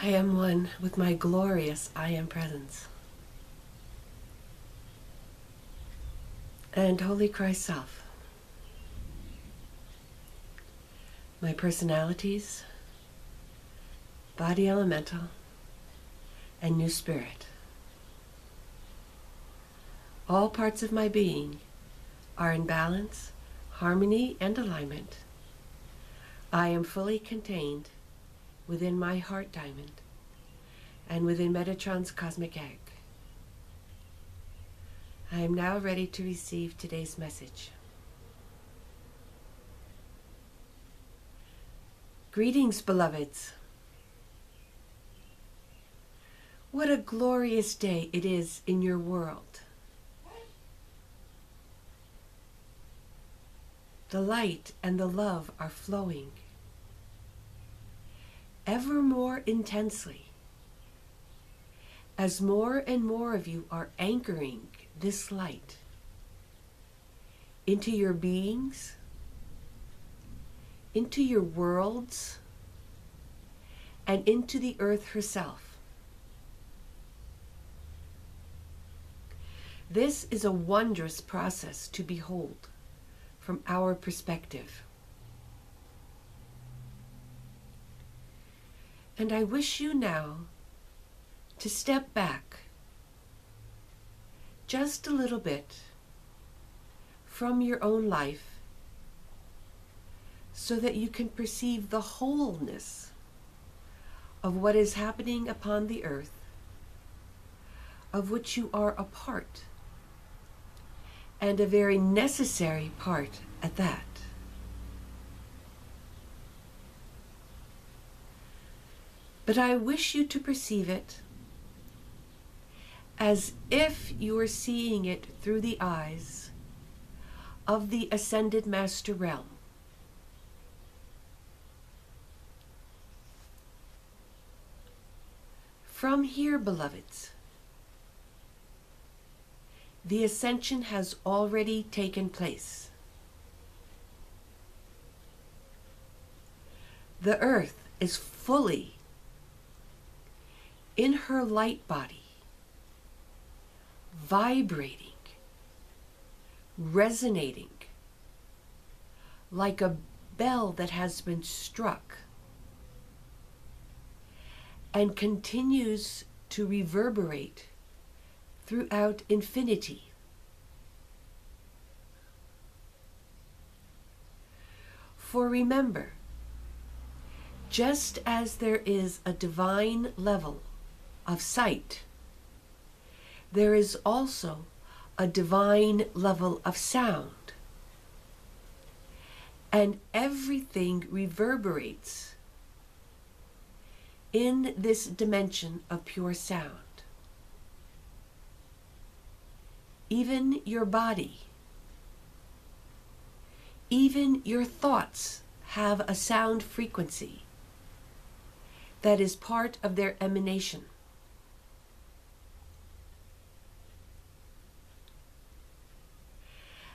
I am one with my glorious I Am presence. And Holy Christ Self. My personalities, body elemental, and new spirit. All parts of my being are in balance, harmony, and alignment. I am fully contained within my heart diamond and within Metatron's cosmic egg. I am now ready to receive today's message. Greetings, beloveds. What a glorious day it is in your world. The light and the love are flowing ever more intensely as more and more of you are anchoring this light into your beings, into your worlds, and into the earth herself. This is a wondrous process to behold from our perspective. And I wish you now to step back just a little bit from your own life so that you can perceive the wholeness of what is happening upon the earth, of which you are a part, and a very necessary part at that. But I wish you to perceive it as if you were seeing it through the eyes of the Ascended Master Realm. From here, beloveds, the Ascension has already taken place. The Earth is fully in her light body, vibrating, resonating like a bell that has been struck and continues to reverberate throughout infinity. For remember, just as there is a divine level of sight, there is also a divine level of sound. And everything reverberates in this dimension of pure sound. Even your body, even your thoughts have a sound frequency that is part of their emanation.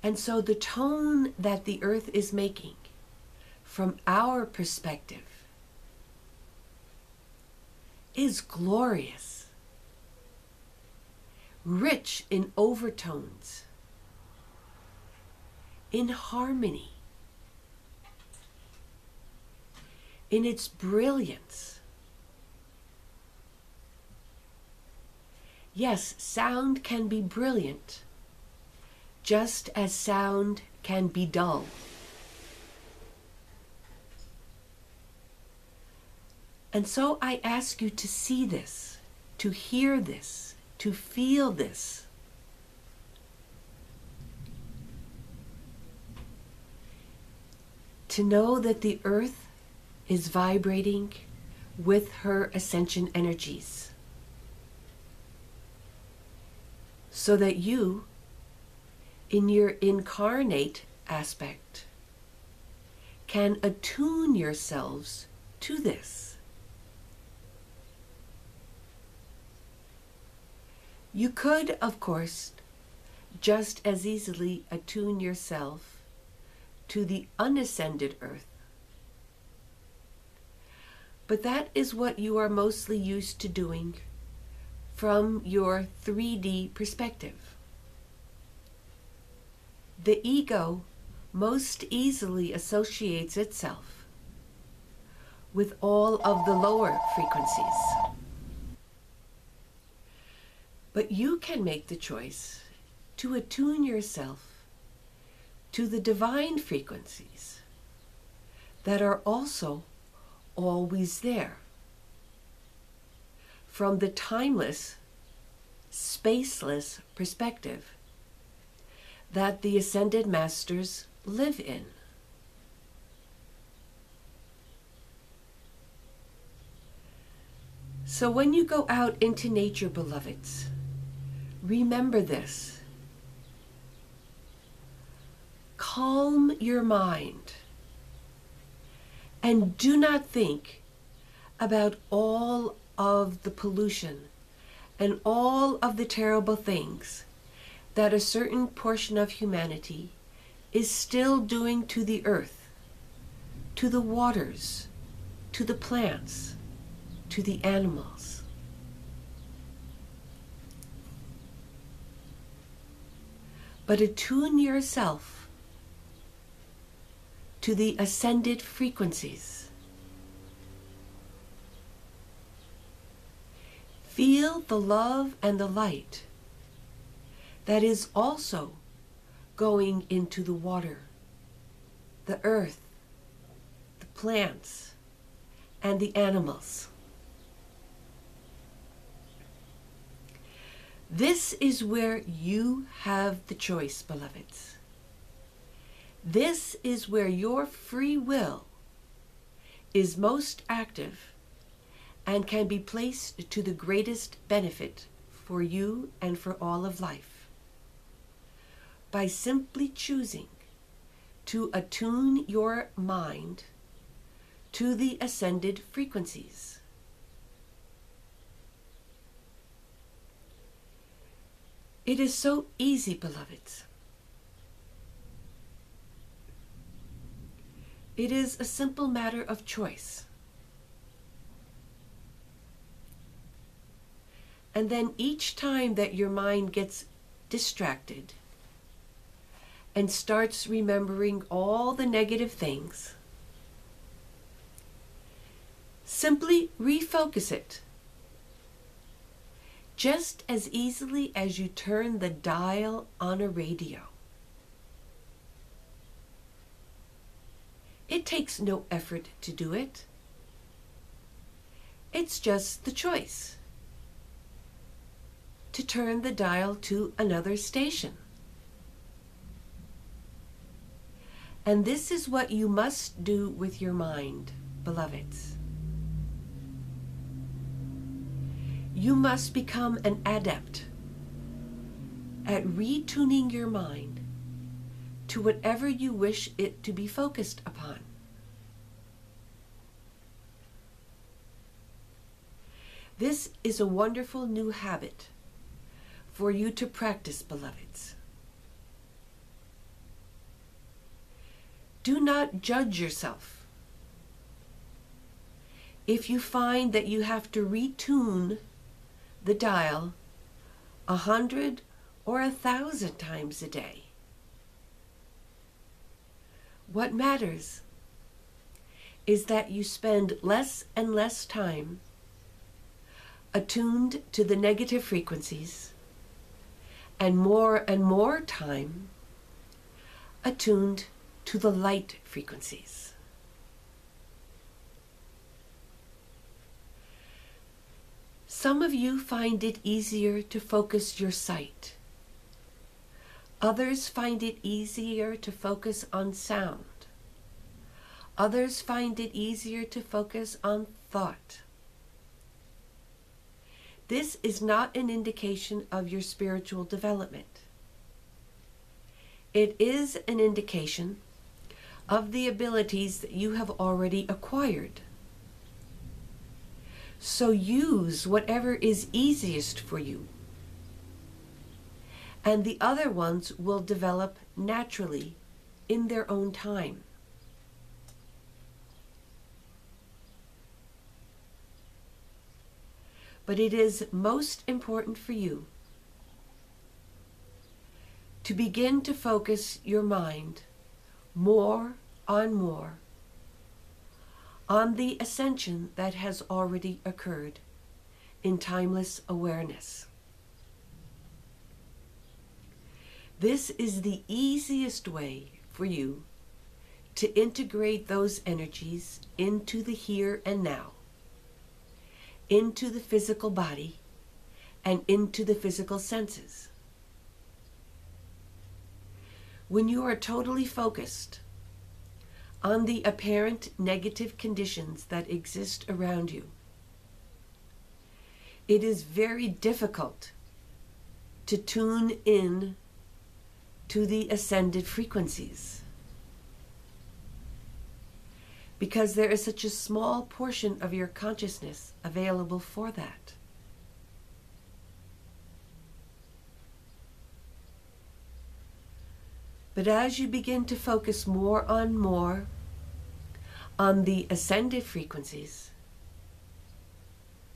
And so the tone that the earth is making from our perspective is glorious, rich in overtones, in harmony, in its brilliance. Yes, sound can be brilliant, just as sound can be dull. And so I ask you to see this, to hear this, to feel this. To know that the earth is vibrating with her ascension energies, so that you, in your incarnate aspect, can attune yourselves to this. You could, of course, just as easily attune yourself to the unascended earth But that is what you are mostly used to doing from your 3D perspective. The ego most easily associates itself with all of the lower frequencies. But you can make the choice to attune yourself to the divine frequencies that are also always there, from the timeless, spaceless perspective that the Ascended Masters live in. So when you go out into nature, beloveds, remember this. Calm your mind and do not think about all of the pollution and all of the terrible things that a certain portion of humanity is still doing to the earth, to the waters, to the plants, to the animals. But attune yourself to the ascended frequencies. Feel the love and the light that is also going into the water, the earth, the plants, and the animals. This is where you have the choice, beloveds. This is where your free will is most active and can be placed to the greatest benefit for you and for all of life, by simply choosing to attune your mind to the ascended frequencies. It is so easy, beloveds. It is a simple matter of choice. And then each time that your mind gets distracted and starts remembering all the negative things, simply refocus it. Just as easily as you turn the dial on a radio. It takes no effort to do it. It's just the choice to turn the dial to another station. And this is what you must do with your mind, beloveds. You must become an adept at retuning your mind to whatever you wish it to be focused upon. This is a wonderful new habit for you to practice, beloveds. Do not judge yourself if you find that you have to retune the dial 100 or 1,000 times a day. What matters is that you spend less and less time attuned to the negative frequencies and more time attuned to the light frequencies. Some of you find it easier to focus your sight. Others find it easier to focus on sound. Others find it easier to focus on thought. This is not an indication of your spiritual development. It is an indication of the abilities that you have already acquired. So use whatever is easiest for you, and the other ones will develop naturally in their own time. but it is most important for you to begin to focus your mind more on the ascension that has already occurred in timeless awareness. This is the easiest way for you to integrate those energies into the here and now, into the physical body, and into the physical senses. When you are totally focused on the apparent negative conditions that exist around you, it is very difficult to tune in to the ascended frequencies, because there is such a small portion of your consciousness available for that. But as you begin to focus more on the ascended frequencies,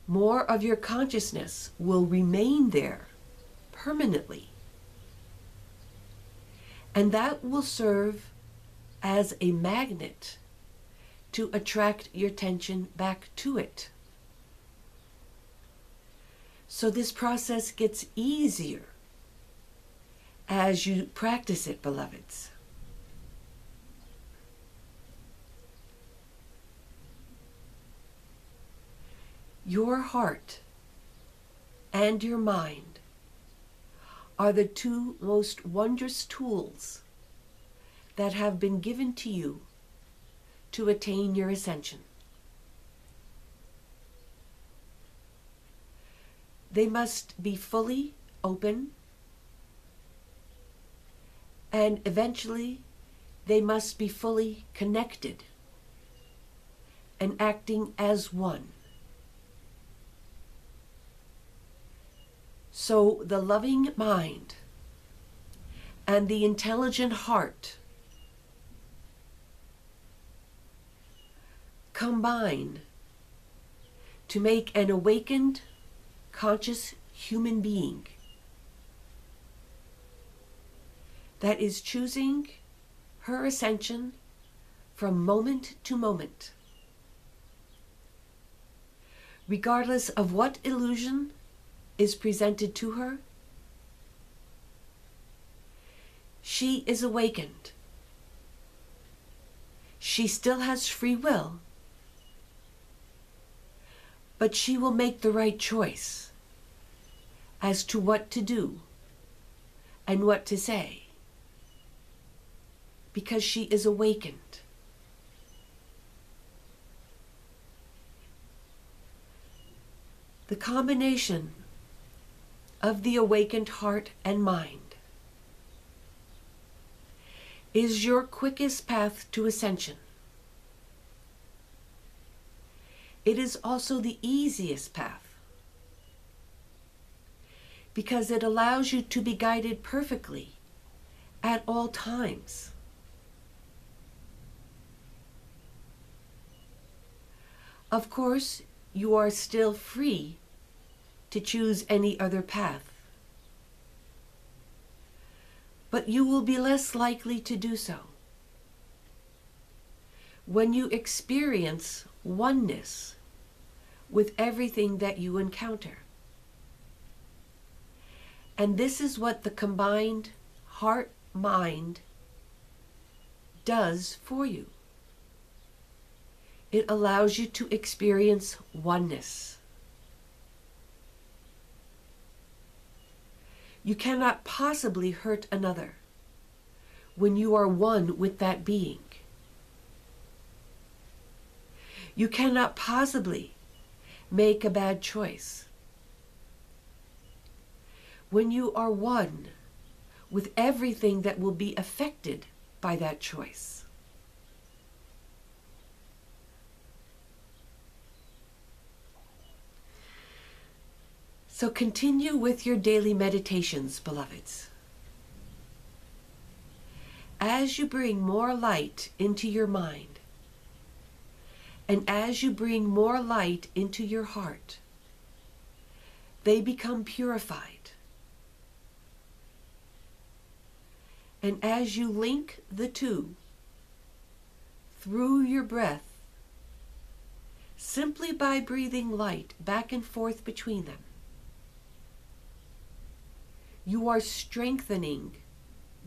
more of your consciousness will remain there permanently. And that will serve as a magnet to attract your attention back to it. So this process gets easier as you practice it, beloveds. Your heart and your mind are the two most wondrous tools that have been given to you to attain your ascension. They must be fully open, and eventually they must be fully connected and acting as one. So the loving mind and the intelligent heart combine to make an awakened, conscious human being that is choosing her ascension from moment to moment, regardless of what illusion is presented to her. She is awakened. She still has free will, but she will make the right choice as to what to do and what to say, because she is awakened. The combination of the awakened heart and mind is your quickest path to ascension. It is also the easiest path, because it allows you to be guided perfectly at all times. Of course, you are still free to choose any other path, but you will be less likely to do so when you experience oneness with everything that you encounter. And this is what the combined heart-mind does for you. It allows you to experience oneness. You cannot possibly hurt another when you are one with that being. You cannot possibly make a bad choice when you are one with everything that will be affected by that choice. So continue with your daily meditations, beloveds. As you bring more light into your mind, and as you bring more light into your heart, they become purified. And as you link the two through your breath, simply by breathing light back and forth between them, you are strengthening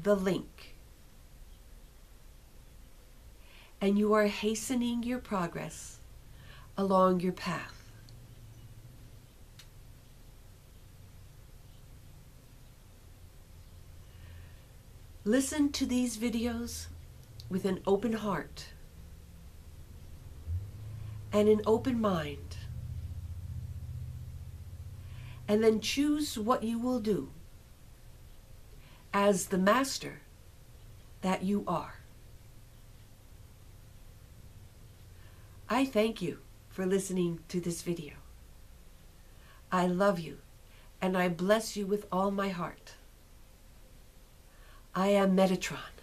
the link. And you are hastening your progress along your path. Listen to these videos with an open heart and an open mind, and then choose what you will do as the master that you are. I thank you for listening to this video. I love you, and I bless you with all my heart. I am Metatron.